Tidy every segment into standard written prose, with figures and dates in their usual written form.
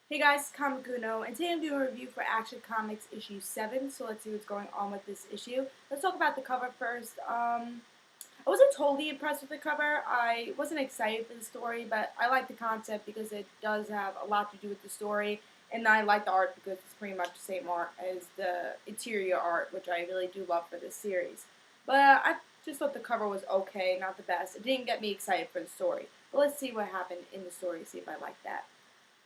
Hey guys, it's Kamakuno, and today I'm doing a review for Action Comics issue 7, so let's see what's going on with this issue. Let's talk about the cover first. I wasn't totally impressed with the cover. I wasn't excited for the story, but I like the concept because it does have a lot to do with the story, and I like the art because it's pretty much the same art as the interior art, which I really do love for this series. But I just thought the cover was okay, not the best. It didn't get me excited for the story. But let's see what happened in the story, see if I like that.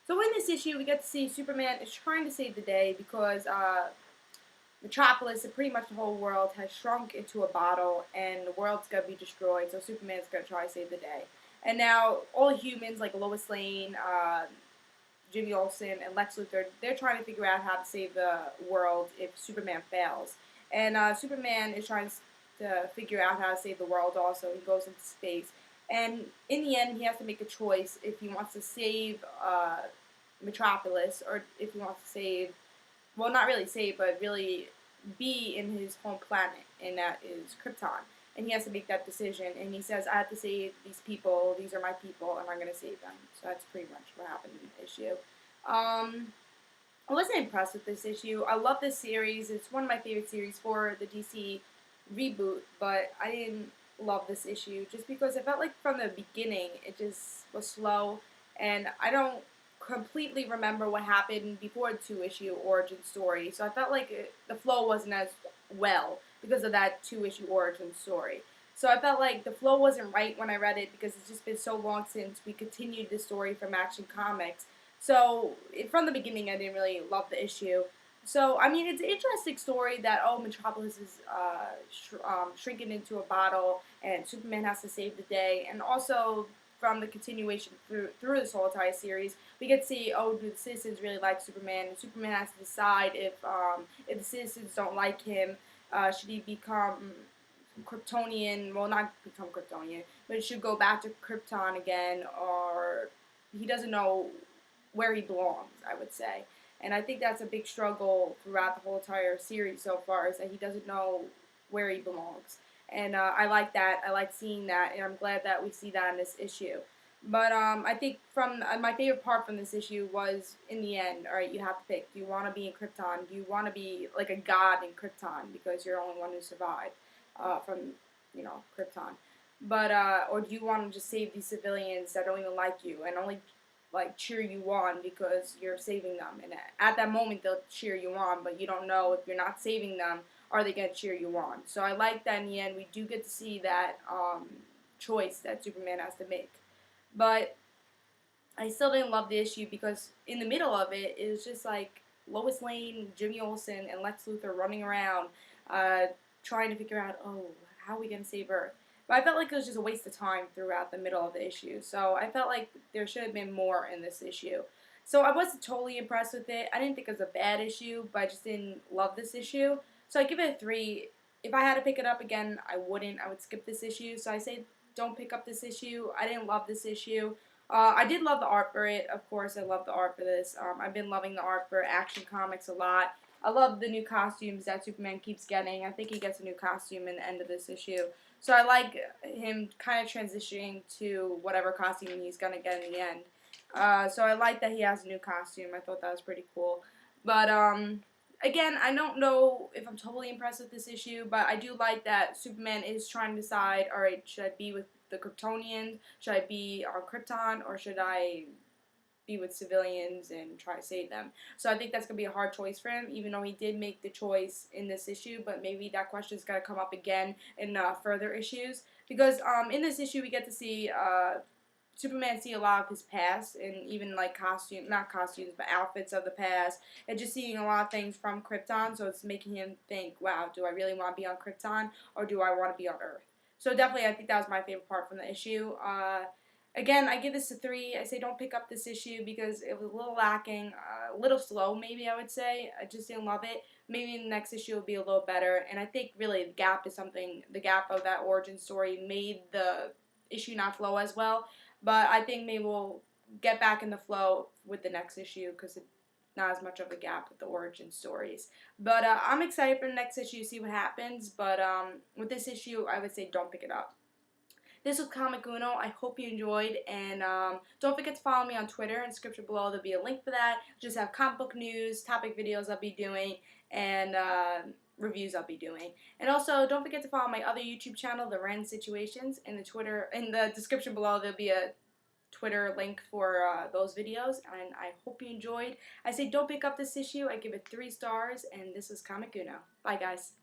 So in this issue, we get to see Superman is trying to save the day because Metropolis and pretty much the whole world has shrunk into a bottle, and the world's gonna be destroyed. So Superman's gonna try to save the day. And now all humans like Lois Lane, Jimmy Olsen, and Lex Luthor, they're trying to figure out how to save the world if Superman fails. And Superman is trying to figure out how to save the world also. He goes into space. And in the end, he has to make a choice if he wants to save Metropolis or if he wants to save, well, not really save, but really be in his home planet, and that is Krypton. And he has to make that decision. And he says, I have to save these people. These are my people, and I'm going to save them. So that's pretty much what happened in the issue. I wasn't impressed with this issue. I love this series. It's one of my favorite series for the DC reboot, but I didn't love this issue just because I felt like from the beginning it just was slow, and I don't completely remember what happened before the two-issue origin story. So I felt like the flow wasn't as well because of that two-issue origin story. So I felt like the flow wasn't right when I read it because it's just been so long since we continued the story from Action Comics. So from the beginning, I didn't really love the issue. So I mean, it's an interesting story that Metropolis is shrinking into a bottle, and Superman has to save the day, and also from the continuation through this whole entire series, we get to see do the citizens really like Superman, and Superman has to decide if the citizens don't like him, should he become Kryptonian? Well, not become Kryptonian, but he should go back to Krypton again, or he doesn't know where he belongs, I would say. And I think that's a big struggle throughout the whole entire series so far, is that he doesn't know where he belongs. And I like that. I like seeing that, and I'm glad that we see that in this issue. But I think from my favorite part from this issue was in the end. All right, you have to pick. Do you want to be in Krypton? Do you want to be like a god in Krypton because you're the only one who survived from Krypton? But or do you want to just save these civilians that don't even like you and only like cheer you on because you're saving them? And at that moment they'll cheer you on, but you don't know if you're not saving them, are they gonna cheer you on? So I like that in the end we do get to see that choice that Superman has to make. But I still didn't love the issue because in the middle of it, it was just like Lois Lane, Jimmy Olsen, and Lex Luthor running around uh, trying to figure out, how are we going to save Earth? But I felt like it was just a waste of time throughout the middle of the issue. So I felt like there should have been more in this issue. So I wasn't totally impressed with it. I didn't think it was a bad issue, but I just didn't love this issue. So I give it a 3. If I had to pick it up again, I wouldn't. I would skip this issue. So I say don't pick up this issue. I didn't love this issue. I did love the art for it. Of course, I love the art for this. I've been loving the art for Action Comics a lot. I love the new costumes that Superman keeps getting. I think he gets a new costume in the end of this issue. So I like him kind of transitioning to whatever costume he's going to get in the end. So I like that he has a new costume. I thought that was pretty cool. But again, I don't know if I'm totally impressed with this issue, but I do like that Superman is trying to decide, alright, should I be with the Kryptonians? Should I be on Krypton? Or should I be with civilians and try to save them? So I think that's going to be a hard choice for him, even though he did make the choice in this issue, but maybe that question is going to come up again in further issues. Because in this issue, we get to see Superman see a lot of his past, and even like not costumes, but outfits of the past, and just seeing a lot of things from Krypton. So it's making him think, wow, do I really want to be on Krypton, or do I want to be on Earth? So definitely, I think that was my favorite part from the issue. Again, I give this a 3. I say don't pick up this issue because it was a little lacking, a little slow maybe I would say. I just didn't love it. Maybe the next issue will be a little better. And I think really the gap of that origin story made the issue not flow as well. But I think maybe we'll get back in the flow with the next issue because it's not as much of a gap with the origin stories. But I'm excited for the next issue to see what happens. But with this issue, I would say don't pick it up. This was Comic Uno. I hope you enjoyed, and don't forget to follow me on Twitter. In the description below, there'll be a link for that. Just have comic book news, topic videos I'll be doing, and reviews I'll be doing. And also, don't forget to follow my other YouTube channel, The Ren Situations. In the description below, there'll be a Twitter link for those videos, and I hope you enjoyed. I say don't pick up this issue. I give it 3 stars, and this is Comic Uno. Bye, guys.